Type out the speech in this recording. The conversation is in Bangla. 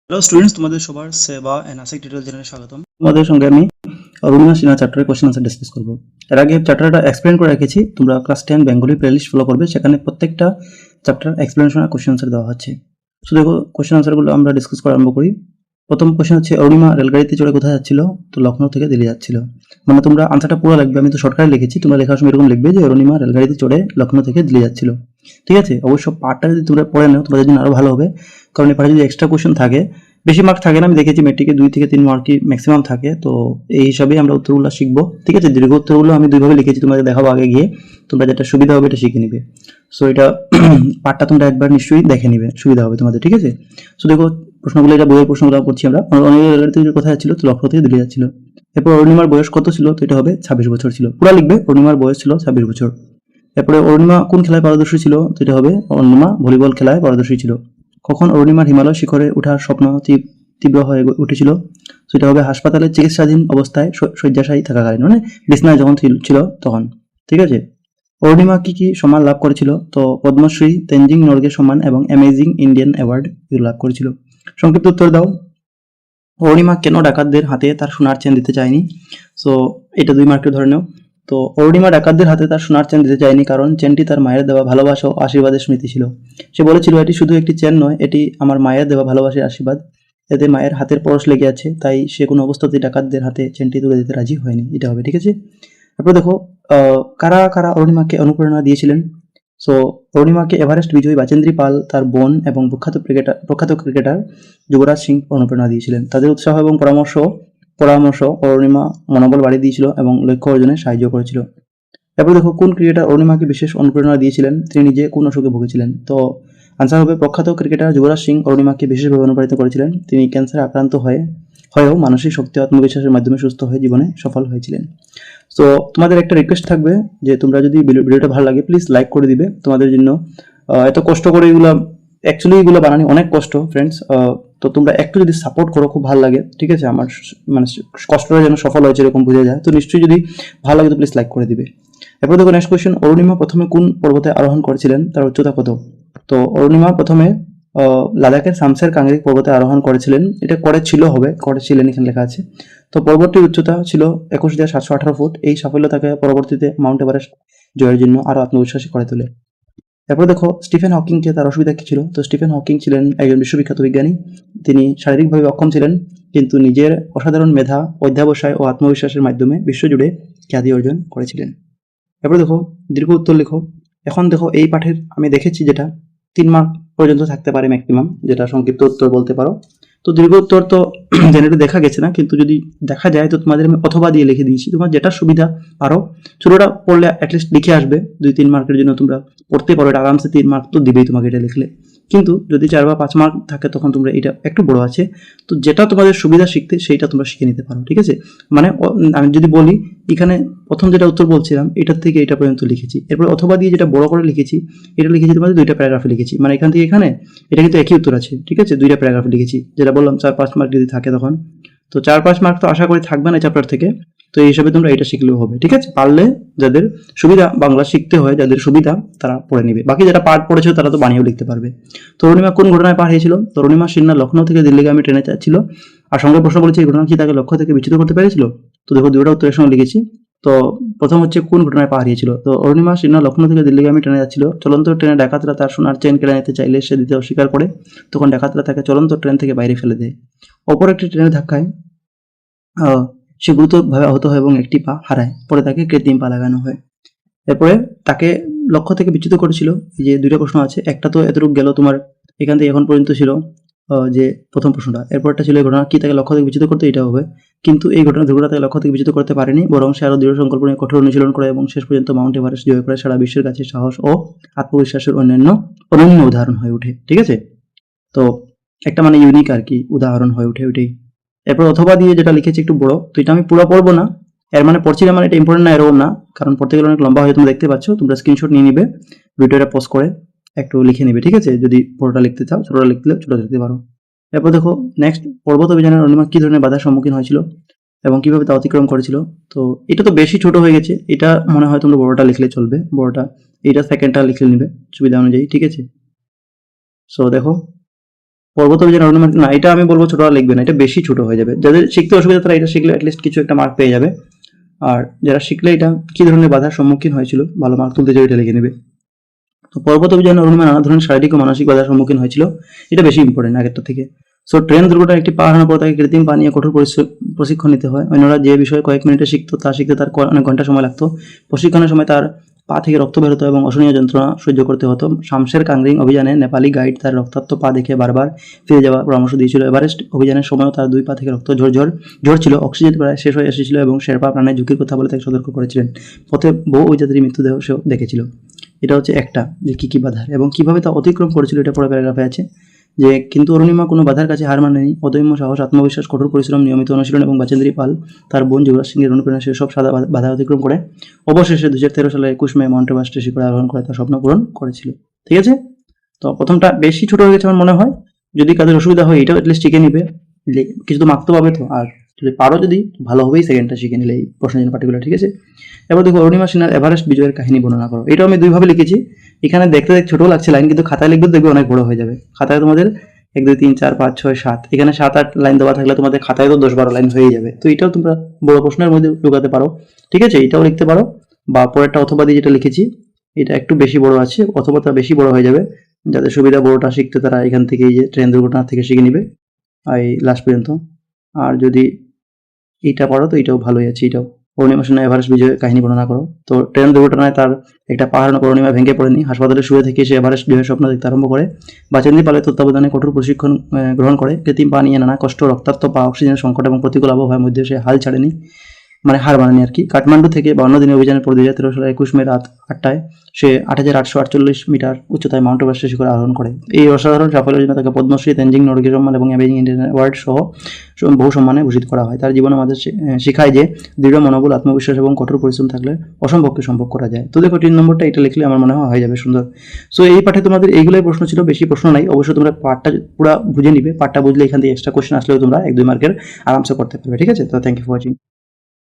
হ্যালো স্টুডেন্টস, তোমাদের সবার সেবা এন্ড আসাইক টিউটোরিয়াল চ্যানেলে স্বাগতম। তোমাদের সঙ্গে আমি অরুণিমা সিনহা চ্যাপ্টারের কোশ্চেন আনসার ডিসকাস করব। এর আগে চ্যাপ্টারটা এক্সপ্লেন করে রেখেছি, তোমরা ক্লাস 10 বেঙ্গলি প্লেলিস্ট ফলো করবে, সেখানে প্রত্যেকটা চ্যাপ্টার এক্সপ্লেনেশন আর কোশ্চেন আনসার দেওয়া আছে। সো দেখো কোশ্চেন আনসারগুলো আমরা ডিসকাস করা আরম্ভ করি। প্রথম কোশ্চেন হচ্ছে, অরুণিমা রেলগাড়িতে চড়ে কোথায় যাচ্ছিল? তো লখনৌ থেকে দিল্লি যাচ্ছিল। মানে তোমরা আনসারটা পুরো লিখবে, আমি তো শর্টকাটে লিখেছি, তোমরা লেখার সময় এরকম লিখবে যে অরুণিমা রেলগাড়িতে চড়ে লখনৌ থেকে দিল্লি যাচ্ছিল। ঠিক আছে, অবশ্য পার্টটা যদি তোমরা পড়ে নাও তোমাদের জন্য আরো ভালো হবে, কারণ এই পার্টে যদি এক্সট্রা কোশ্চেন থাকে, বেশি মার্ক থাকে না, আমি দেখেছি মেট্রিকে 2 থেকে 3 মার্কই ম্যাক্সিমাম থাকে, তো এই হিসাবেই আমরা উত্তরগুলো শিখবো। ঠিক আছে, দীর্ঘ উত্তরগুলো আমি দুইভাবে লিখেছি, তোমাদের দেখাবো আগে গিয়ে, তোমরা যেটা সুবিধা হবে এটা শিখে নিবে। সো এটা পার্টটা তোমরা একবার নিশ্চয়ই দেখে নিবে, সুবিধা হবে তোমাদের। ঠিক আছে, সো দেখো প্রশ্নগুলো, এটা বইয়ের প্রশ্নগুলো করছি আমরা। অনির্বাণ কোথায় যাচ্ছিল? তো লখনৌ থেকে দিল্লি যাচ্ছিল। এরপর অরুণিমার বয়স কত ছিল? তো এটা হবে 26 বছর ছিল। পুরা লিখবে, অরুণিমার বয়স ছিল 26 বছর। এরপরে অরুণিমা কোন খেলায় পারদর্শী ছিল? তো এটা হবে অরুণিমা ভলিবল খেলায় পারদর্শী ছিল। কখন অরুণিমার হিমালয় শিখরে ওঠার স্বপ্ন তীব্র হয়ে উঠেছিল? সেটা হবে হাসপাতালে চিকিৎসাধীন অবস্থায়, শয্যাশায়ী থাকাকালীন, মানে বিছনায় যখন ছিল তখন। ঠিক আছে, অরুণিমা কি কি সম্মান লাভ করেছিল? তো পদ্মশ্রী, তেনজিং নরগে সম্মান এবং অ্যামেজিং ইন্ডিয়ান অ্যাওয়ার্ড এগুলো লাভ করেছিল। সংক্ষিপ্ত উত্তর দাও। অরুণিমা কেন ডাকাতদের হাতে তার সোনার চেন দিতে চায়নি? সো এটা 2 মার্কের ধরে নাও। তো অরুণিমা ডাকাতদের হাতে তার সোনার চেন দিতে চায়নি কারণ চেনটি তার মায়ের দেওয়া ভালোবাসা ও আশীর্বাদের স্মৃতি ছিল। সে বলেছিল, এটি শুধু একটি চেন নয়, এটি আমার মায়ের দেওয়া ভালোবাসার আশীর্বাদ। এতে মায়ের হাতের পরশ লেগে আছে, তাই সে কোনো অবস্থাতেই ডাকাতদের হাতে চেনটি তুলে দিতে রাজি হয়নি। এটা হবে। ঠিক আছে, তারপর দেখো কারা কারা অরুণিমাকে অনুপ্রেরণা দিয়েছিলেন? সো অরুণিমাকে এভারেস্ট বিজয়ী বাচেন্দ্রী পাল, তার বোন এবং প্রখ্যাত ক্রিকেটার যুবরাজ সিং অনুপ্রেরণা দিয়েছিলেন। তাদের উৎসাহ এবং পরামর্শ অরুণিমা মনোবল বাড়িয়ে দিয়েছিল এবং লক্ষ্য অর্জনে সাহায্য করেছিল। এরপর দেখো, কোন ক্রিকেটার অরুণিমাকে বিশেষ অনুপ্রেরণা দিয়েছিলেন? তিনি নিজে কোন অসুখে ভুগেছিলেন? তো আনসার হবে, প্রখ্যাত ক্রিকেটার যুবরাজ সিং অরুণিমাকে বিশেষভাবে অনুপ্রাণিত করেছিলেন। তিনি ক্যান্সারে আক্রান্ত হয়েও মানসিক শক্তি ও আত্মবিশ্বাসের মাধ্যমে সুস্থ হয়ে জীবনে সফল হয়েছিলেন। তো তোমাদের একটা রিকোয়েস্ট থাকবে যে তোমরা যদি ভিডিওটা ভালো লাগে প্লিজ লাইক করে দিবে। তোমাদের জন্য এত কষ্ট করে এগুলো বানানি অনেক কষ্ট ফ্রেন্ডস। তো তোমরা একটু যদি সাপোর্ট করো খুব ভালো লাগে। ঠিক আছে, আমার মানে কষ্টটা যেন সফল হয়েছে এরকম বোঝা যায়। তো নিশ্চয়ই যদি ভালো লাগে তো প্লিজ লাইক করে দিবে। এরপর দেখো নেক্সট কোয়েশ্চেন, অরুণিমা প্রথমে কোন পর্বতে আরোহণ করেছিলেন? তার উচ্চতা কত? তো অরুণিমা প্রথমে লাদাখের সামসের কাংরি পর্বতে আরোহণ করেছিলেন। এটা করেছিলেন এখানে লেখা আছে। তো পর্বতটির উচ্চতা ছিল 21,718 ফুট। এই সাফল্য তাকে পরবর্তীতে মাউন্ট এভারেস্ট জয়ের জন্য আরো আত্মবিশ্বাসী করে তোলে। এরপর দেখো স্টিফেন হকিংকে তার অসুবিধা কি ছিল? তো স্টিফেন হকিং ছিলেন একজন বিশ্ববিখ্যাত বিজ্ঞানী। তিনি শারীরিকভাবে অক্ষম ছিলেন, কিন্তু নিজের অসাধারণ মেধা, অধ্যবসায় ও আত্মবিশ্বাসের মাধ্যমে বিশ্বজুড়ে খ্যাতি অর্জন করেছিলেন। এরপর দেখো দীর্ঘ উত্তর লেখো। এখন দেখো এই পাঠের আমি দেখেছি যেটা 3 মার্ক পর্যন্ত থাকতে পারে ম্যাক্সিমাম, যেটা সংক্ষিপ্ত উত্তর বলতে পারো। তো দীর্ঘ উত্তর তো জেনারেলি দেখা গেছে না, কিন্তু যদি দেখা যায় তো তোমাদের আমি অথবা দিয়ে লিখে দিয়েছি, তোমার যেটা সুবিধা পারো। ছোটটা পড়লে অ্যাটলিস্ট লিখে আসবে, 2-3 মার্কের জন্য তোমরা পড়তে পারো, এটা আরামসে 3 মার্ক তো দিবেই তোমাকে এটা লিখলে। কিন্তু যদি 4 বা 5 মার্ক থাকে তখন তোমরা এটা একটু বড় আছে, তো যেটা তোমাদের সুবিধা শিখতে সেইটা তোমরা শিখে নিতে পারো। ঠিক আছে, মানে আমি যদি বলি এখানে প্রথম যেটা উত্তর বলছিলাম এটার থেকে এটা পর্যন্ত লিখেছি, এরপর অথবা দিয়ে যেটা বড় করে লিখেছি এটা লিখেছি তোমাদের 2টা প্যারাগ্রাফে লিখেছি, মানে এখান থেকে এখানে এটা কিন্তু একই উত্তর আছে। ঠিক আছে, 2টা প্যারাগ্রাফে লিখেছি, যেটা বললাম 4-5 মার্ক যদি থাকে তখন। তো 4-5 মার্ক তো আশা করি থাকবে না চ্যাপ্টার থেকে, তো এই হিসাবে তোমরা এটা শিখলেও হবে। ঠিক আছে, পারলে যাদের সুবিধা বাংলা শিখতে হয়, যাদের সুবিধা তারা পড়ে নিবে, বাকি যারা পার্ট পড়েছে তারা তো বানিয়েও লিখতে পারবে। তরুণিমা কোন ঘটনায় পার হয়েছিল? তরুণিমা সিনহা লখনৌ থেকে দিল্লিগামী ট্রেনে যাচ্ছিল, আর সঙ্গে প্রশ্ন বলেছে এই ঘটনা কি তাকে লক্ষ্য থেকে বিচ্যুত করতে পেরেছিল? তো দেখো 2টা উত্তরের সঙ্গে লিখেছি। তো প্রথম হচ্ছে কোন ঘটনায় পা হারিয়েছিল? তো অরুণিমা সিনহা লখনৌ থেকে দিল্লিগামী ট্রেনে যাচ্ছিল, চলন্ত ট্রেনে ডাকাতরা তার সোনার চেন কেড়ে নিতে চাইলে সে দিতে অস্বীকার করে, তখন ডাকাতরা তাকে চলন্ত ট্রেন থেকে বাইরে ফেলে দেয়। অপর একটি ট্রেনের ধাক্কায় সে গুরুতরভাবে আহত হয় এবং একটি পা হারায়, পরে তাকে কৃত্রিম পা লাগানো হয়। এরপরে তাকে লক্ষ্য থেকে বিচ্যুত করেছিল। এই যে 2টা প্রশ্ন আছে, একটা তো এতটুকু গেল তোমার এখান থেকে এখন পর্যন্ত ছিল যে প্রথম প্রশ্নটা, এরপরটা ছিল এই ঘটনা কি তাকে লক্ষ্য থেকে বিচ্যুত করতে, এটা হবে। কিন্তু এই দুর্ঘটনা তাকে লক্ষ্য থেকে বিচ্যুত করতে পারেনি, বরং সে আরো দৃঢ় সংকল্প নিয়ে কঠোর অনুশীলন করে এবং শেষ পর্যন্ত মাউন্ট এভারেস্ট জয় করে সারা বিশ্বের কাছে সাহস ও আত্মবিশ্বাসের অনন্য উদাহরণ হয়ে ওঠে। ঠিক আছে, তো একটা মানে ইউনিক আর কি উদাহরণ হয়ে ওঠে ওইটাই। এরপর অথবা দিয়ে যেটা লিখেছি একটু বড়, তো এটা আমি পুরো পড়বো না, এর মানে পড়ছি না মানে এটা ইম্পর্টেন্ট না এরকম না, কারণ পড়তে গেলে অনেক লম্বা হয়ে তোমরা দেখতে পাচ্ছ, তোমরা স্ক্রিনশট নিয়ে নিবে, ভিডিওটা পজ করে একটু লিখে নিবে। ঠিক আছে, যদি পুরোটা লিখতে চাও, ছোটটা লিখতে ছোট লিখতে পারো। এরপর দেখো নেক্সট, পর্বত অভিযানের অরুণিমা কি ধরনের বাধার সম্মুখীন হয়েছিল এবং কিভাবে তা অতিক্রম করেছিল? তো এটা তো বেশি ছোট হয়ে গেছে, এটা মনে হয় তোমরা বড়টা লিখলে চলবে, বড়টা, এটা সেকেন্ডটা লিখে নিবে সুবিধা অনুযায়ী। ঠিক আছে, সো দেখো পর্বত অভিযান অরণ্য না, এটা আমি বলবো ছোটরা লিখবে না, এটা বেশি ছোট হয়ে যাবে। যাদের শিখতে অসুবিধা তারা এটা শিখলে অ্যাটলিস্ট কিছু একটা মার্ক পেয়ে যাবে। আর যারা শিখলে এটা কি ধরনের বাধার সম্মুখীন হয়েছিল ভালো মার্ক তুলতে চাই এটা লিখে নেবে। তো পর্বত অভিযান অরণ্যে নানা ধরনের শারীরিক ও মানসিক বাধার সম্মুখীন হয়েছিল, এটা বেশি ইম্পর্টেন্ট আগেরটা থেকে। সো ট্রেন দুর্ঘটনা একটি পাহাড় পর তাকে কৃত্রিম পানি ও কঠোর প্রশিক্ষণ নিতে হয়। অন্যরা যে বিষয়ে কয়েক মিনিটে শিখতো তা শিখতে তার অনেক ঘন্টা সময় লাগতো। প্রশিক্ষণের সময় তার পা থেকে রক্ত বের হতো এবং অসহনীয় যন্ত্রণা সহ্য করতে হতো। শামশের কাংরিং অভিযানে নেপালি গাইড তার রক্তাক্ত পা দেখে বারবার ফিরে যাওয়ার পরামর্শ দিয়েছিল। এভারেস্ট অভিযানের সময়ও তার দুই পা থেকে রক্ত ঝরছিল। অক্সিজেন প্রায় শেষ হয়ে এসেছিল এবং শেরপা প্রাণের ঝুঁকির কথা বলে তাকে সতর্ক করেছিলেন। পথে বহু অভিযাত্রী মৃত্যুদেহ সেও দেখেছিল। এটা হচ্ছে একটা, যে কি কি বাধার এবং কিভাবে তা অতিক্রম করেছিল, এটা পরে প্যারাগ্রাফে আছে। যে কিন্তু অরুণিমা কোনো বাধার কাছে হার মানেনি। অদম্য সাহস, আত্মবিশ্বাস, কঠোর পরিশ্রম, নিয়মিত অনুশীলন এবং বাচেন্দ্রী পাল তার বোন যুবরাজ সিংহের অনুপ্রেরণা সেসব সাদা বাধা অতিক্রম করে অবশেষে 2013 সালে 21 মে মাউন্ট এভারেস্টে শিখরে আরোহণ করে তার স্বপ্ন পূরণ করেছিল। ঠিক আছে, তো প্রথমটা বেশি ছোট হয়ে গেছে আমার মনে হয়। যদি কাদের অসুবিধা হয় এটাও অ্যাটলিস্ট শিখে নিবে, কিছু তো মার্ক তো পাবে। তো আর যদি পারো যদি ভালোভাবেই সেকেন্ডটা শিখে নিলে এই প্রশ্নের জন্য পার্টিকুলার। ঠিক আছে, এবার দেখো অরুণিমা সিনহার এভারেস্ট বিজয়ের কাহিনী বর্ণনা করো। এটাও আমি দুইভাবে লিখেছি। এখানে দেখতে ছোট লাগছে লাইন, কিন্তু খাতায় লিখবে দেখবে অনেক বড় হয়ে যাবে। খাতায় তোমাদের 1 2 3 4 5 6 7 এখানে 7 8 লাইন দেওয়া থাকলে তোমাদের খাতায় তো 10 12 লাইন হয়ে যাবে। তো এটাও তোমরা বড় প্রশ্নের মধ্যে ঢুকাতে পারো। ঠিক আছে, এটাও লিখতে পারো, বা পরেরটা অথবা দিয়ে যেটা লিখেছি এটা একটু বেশি বড় আছে, অথবা তা বেশি বড় হয়ে যাবে। যাদের সুবিধা বড়টা শিখতে তারা এখান থেকে এই যে ট্রেন দুর্ঘটনা থেকে শিখে নিবে এই লাস্ট পর্যন্ত। আর যদি এইটা পড়ো তো এটাও ভালোই আছে। এটাও অরুণিমা সিনহা এভারেস্ট বিজয়ের কাহিনী বর্ণনা করো। তো ট্রেন দুর্ঘটনায় তার একটা পাহাড় অরুণিমা ভেঙে পড়েনি, হাসপাতালে শুয়ে থেকে সে এভারেস্ট বিজয়ের স্বপ্ন দেখতে আরম্ভ করে। বাচেন্দ্রী পালের তত্ত্বাবধানে কঠোর প্রশিক্ষণ গ্রহণ করে। কৃত্রিম পা নিয়ে নানা কষ্ট, রক্তাক্ত পা, অক্সিজেনের সংকট এবং প্রতিকূল আবহাওয়ার মধ্যে সে হাল ছাড়েনি, মানে হার মানেনি আর কি। কাঠমান্ডু থেকে 52 দিনের অভিযানের পর 2013 সালের 21 মে রাত 8টায় সে 8848 মিটার উচ্চতায় মাউন্ট এভারেস্টের শিখরে আরোহণ করে। এই অসাধারণ সাফল্যের জন্য তাকে পদ্মশ্রী, তেনজিং নরগে সম্মান এবং অ্যামেজিং ইন্ডিয়ান অ্যাওয়ার্ড সহ বহু সম্মানে ভূষিত করা হয়। তার জীবন আমাদের শেখায় যে দৃঢ় মনোবল, আত্মবিশ্বাস এবং কঠোর পরিশ্রম থাকলে অসম্ভবকে সম্ভব করা যায়। তো দেখো 3 নম্বরটা এটা লিখলে আমার মনে হয় হয়ে যাবে সুন্দর। সো এই পাঠে তোমাদের এইগুলোই প্রশ্ন ছিল, বেশি প্রশ্ন নাই। অবশ্যই তোমরা পাঠটা পুরো বুঝে নিবে। পাঠটা বুঝলে এখান থেকে এক্সট্রা কোশ্চেন আসলেও তোমরা 1 2 মার্কের আরামসে করতে পারবে। ঠিক আছে, তো থ্যাংক ইউ ফর ওয়াচিং।